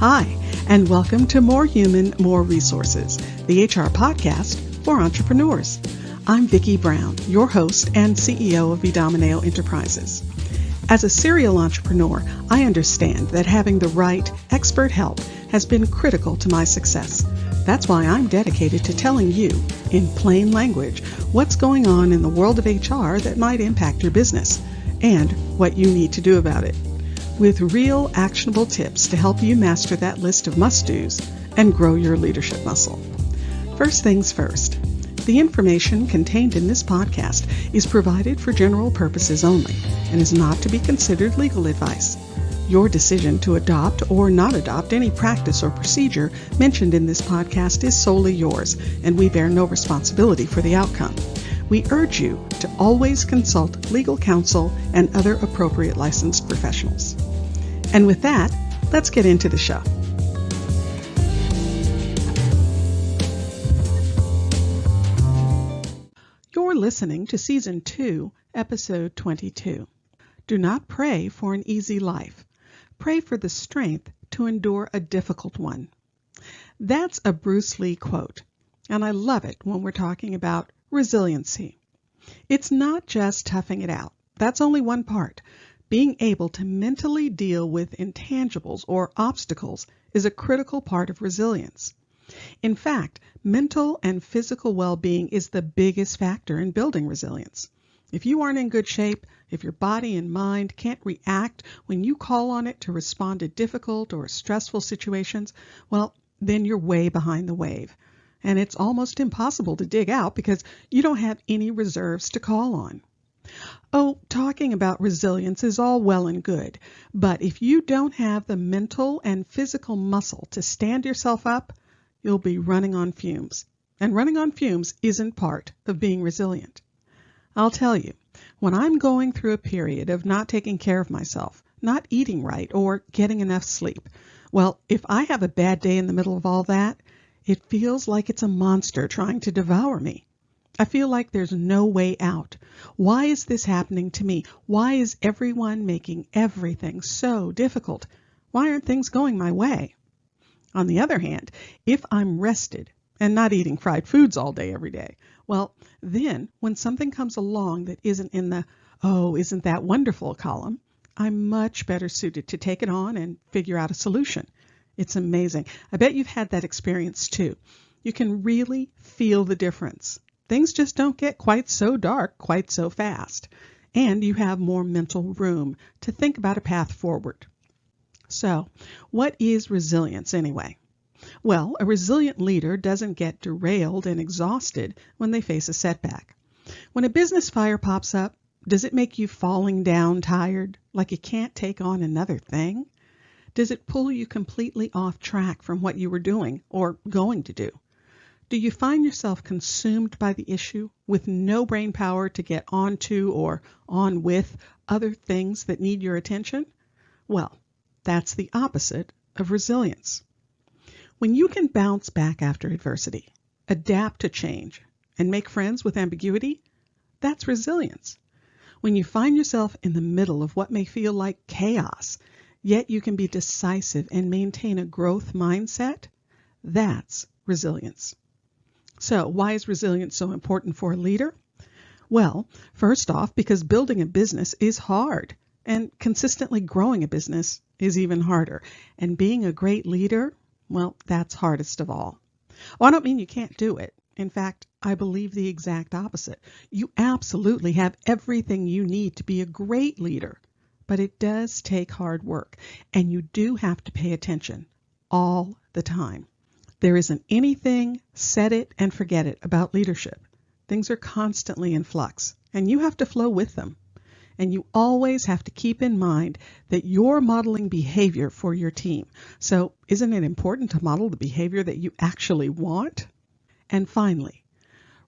Hi, and welcome to More Human, More Resources, the HR podcast for entrepreneurs. I'm Vicki Brown, your host and CEO of Vidamaneo Enterprises. As a serial entrepreneur, I understand that having the right expert help has been critical to my success. That's why I'm dedicated to telling you, in plain language, what's going on in the world of HR that might impact your business and what you need to do about it, with real actionable tips to help you master that list of must-dos and grow your leadership muscle. First things first, the information contained in this podcast is provided for general purposes only and is not to be considered legal advice. Your decision to adopt or not adopt any practice or procedure mentioned in this podcast is solely yours, and we bear no responsibility for the outcome. We urge you to always consult legal counsel and other appropriate licensed professionals. And with that, let's get into the show. You're listening to Season 2, Episode 22. Do not pray for an easy life. Pray for the strength to endure a difficult one. That's a Bruce Lee quote, and I love it when we're talking about resiliency. It's not just toughing it out. That's only one part. Being able to mentally deal with intangibles or obstacles is a critical part of resilience. In fact, mental and physical well-being is the biggest factor in building resilience. If you aren't in good shape, if your body and mind can't react when you call on it to respond to difficult or stressful situations, well, then you're way behind the wave. And it's almost impossible to dig out because you don't have any reserves to call on. Oh, talking about resilience is all well and good, but if you don't have the mental and physical muscle to stand yourself up, you'll be running on fumes. And running on fumes isn't part of being resilient. I'll tell you, when I'm going through a period of not taking care of myself, not eating right, or getting enough sleep, well, if I have a bad day in the middle of all that, it feels like it's a monster trying to devour me. I feel like there's no way out. Why is this happening to me? Why is everyone making everything so difficult? Why aren't things going my way? On the other hand, if I'm rested and not eating fried foods all day every day, well, then when something comes along that isn't in the, oh, isn't that wonderful column, I'm much better suited to take it on and figure out a solution. It's amazing. I bet you've had that experience too. You can really feel the difference. Things just don't get quite so dark quite so fast, and you have more mental room to think about a path forward. So, what is resilience anyway? Well, a resilient leader doesn't get derailed and exhausted when they face a setback. When a business fire pops up, does it make you falling down tired, like you can't take on another thing? Does it pull you completely off track from what you were doing or going to do? Do you find yourself consumed by the issue with no brain power to get onto or on with other things that need your attention? Well, that's the opposite of resilience. When you can bounce back after adversity, adapt to change, and make friends with ambiguity, that's resilience. When you find yourself in the middle of what may feel like chaos, yet you can be decisive and maintain a growth mindset, that's resilience. So why is resilience so important for a leader? Well, first off, because building a business is hard, and consistently growing a business is even harder. And being a great leader, well, that's hardest of all. Well, I don't mean you can't do it. In fact, I believe the exact opposite. You absolutely have everything you need to be a great leader, but it does take hard work, and you do have to pay attention all the time. There isn't anything set it and forget it about leadership. Things are constantly in flux, and you have to flow with them. And you always have to keep in mind that you're modeling behavior for your team. So isn't it important to model the behavior that you actually want? And finally,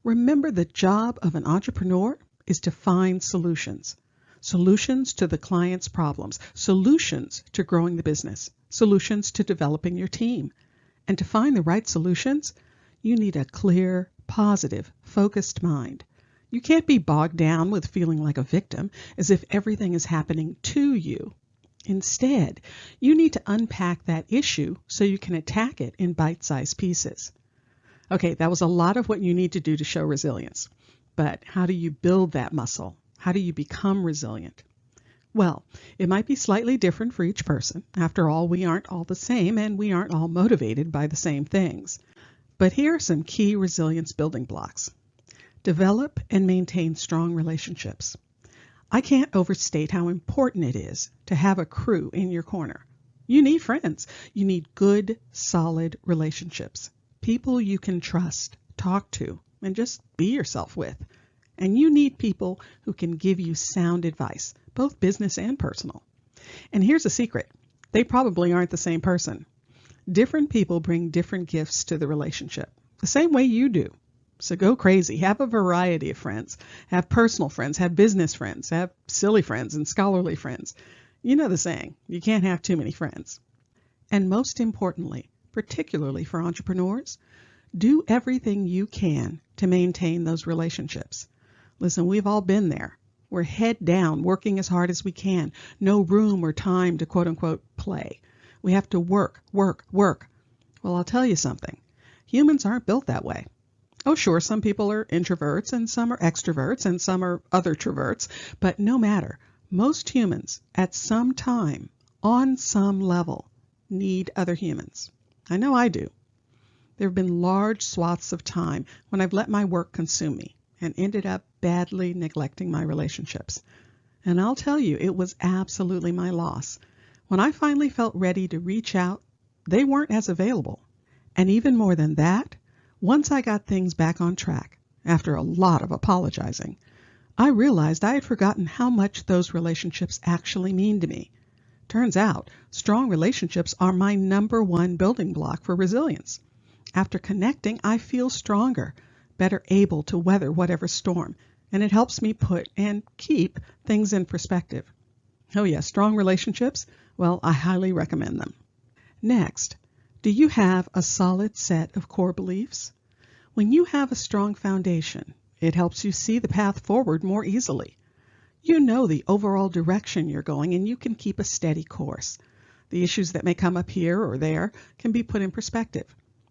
remember the job of an entrepreneur is to find solutions. Solutions to the client's problems, solutions to growing the business, solutions to developing your team. And to find the right solutions, you need a clear, positive, focused mind. You can't be bogged down with feeling like a victim, as if everything is happening to you. Instead, you need to unpack that issue so you can attack it in bite-sized pieces. Okay, that was a lot of what you need to do to show resilience. But how do you build that muscle? How do you become resilient? Well, it might be slightly different for each person. After all, we aren't all the same and we aren't all motivated by the same things. But here are some key resilience building blocks. Develop and maintain strong relationships. I can't overstate how important it is to have a crew in your corner. You need friends. You need good, solid relationships. People you can trust, talk to, and just be yourself with. And you need people who can give you sound advice, both business and personal. And here's a secret. They probably aren't the same person. Different people bring different gifts to the relationship, the same way you do. So go crazy. Have a variety of friends. Have personal friends, have business friends, have silly friends and scholarly friends. You know the saying, you can't have too many friends. And most importantly, particularly for entrepreneurs, do everything you can to maintain those relationships. Listen, we've all been there. We're head down, working as hard as we can. No room or time to quote unquote play. We have to work. Well, I'll tell you something. Humans aren't built that way. Oh, sure, some people are introverts and some are extroverts and some are other troverts, but no matter, most humans at some time, on some level, need other humans. I know I do. There have been large swaths of time when I've let my work consume me and ended up badly neglecting my relationships. And I'll tell you, it was absolutely my loss. When I finally felt ready to reach out, they weren't as available. And even more than that, once I got things back on track, after a lot of apologizing, I realized I had forgotten how much those relationships actually mean to me. Turns out, strong relationships are my #1 building block for resilience. After connecting, I feel stronger, better able to weather whatever storm, and it helps me put and keep things in perspective. Oh yes, strong relationships? Well, I highly recommend them. Next, do you have a solid set of core beliefs? When you have a strong foundation, it helps you see the path forward more easily. You know the overall direction you're going and you can keep a steady course. The issues that may come up here or there can be put in perspective.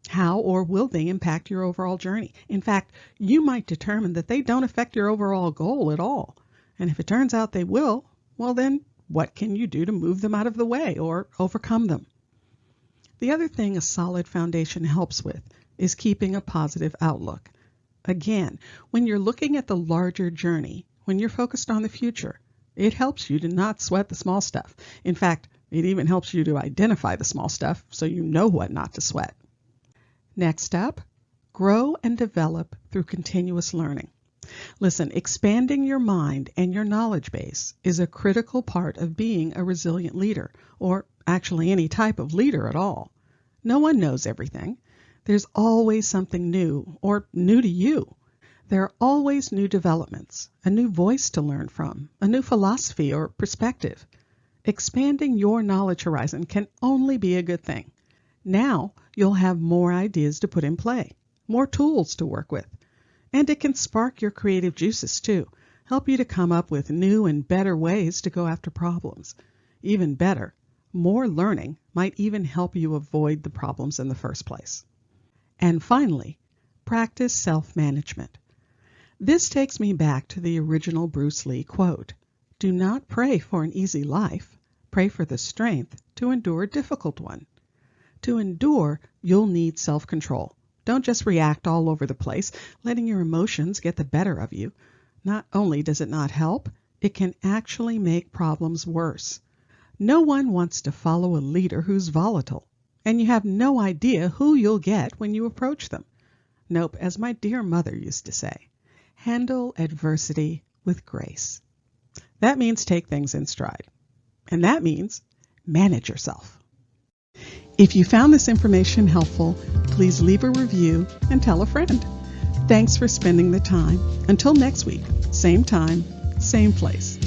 How or will they impact your overall journey? In fact, you might determine that they don't affect your overall goal at all. And if it turns out they will, well then, what can you do to move them out of the way or overcome them? The other thing a solid foundation helps with is keeping a positive outlook. Again, when you're looking at the larger journey, when you're focused on the future, it helps you to not sweat the small stuff. In fact, it even helps you to identify the small stuff so you know what not to sweat. Next up, grow and develop through continuous learning. Listen, expanding your mind and your knowledge base is a critical part of being a resilient leader, or actually any type of leader at all. No one knows everything. There's always something new or new to you. There are always new developments, a new voice to learn from, a new philosophy or perspective. Expanding your knowledge horizon can only be a good thing. Now you'll have more ideas to put in play, more tools to work with. And it can spark your creative juices too, help you to come up with new and better ways to go after problems. Even better, more learning might even help you avoid the problems in the first place. And finally, practice self-management. This takes me back to the original Bruce Lee quote, "Do not pray for an easy life, pray for the strength to endure a difficult one." To endure, you'll need self-control. Don't just react all over the place, letting your emotions get the better of you. Not only does it not help, it can actually make problems worse. No one wants to follow a leader who's volatile, and you have no idea who you'll get when you approach them. Nope, as my dear mother used to say, handle adversity with grace. That means take things in stride. And that means manage yourself. If you found this information helpful, please leave a review and tell a friend. Thanks for spending the time. Until next week, same time, same place.